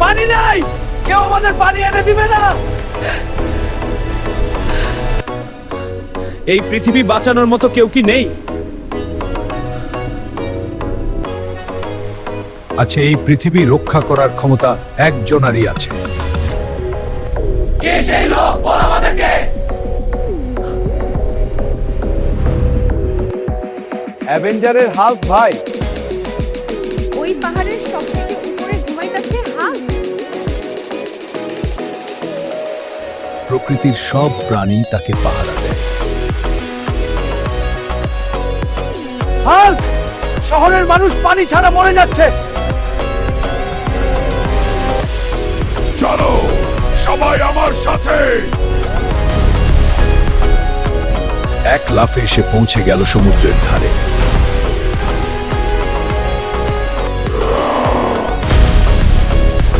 পানি নাই, কেউ আমাদের পানি এনে দিবে না। এই পৃথিবী বাঁচানোর মতো কেউ কি নেই? আছে, এই পৃথিবী রক্ষা করার ক্ষমতা একজনারই আছে। কে সেই লোক? বল আমাদেরকে। অ্যাভেঞ্জারের হাল্ক ভাই। ওই পাহাড়ের সবথেকে উপরে ঘুমাইতেছে হাল্ক। প্রকৃতির সব প্রাণী তাকে পাহারা দেয়। হাল্ক, শহরের মানুষ পানি ছাড়া মরে যাচ্ছে। চলো সবাই আমার সাথে। এক লাফে এসে পৌঁছে গেল সমুদ্রের ধারে।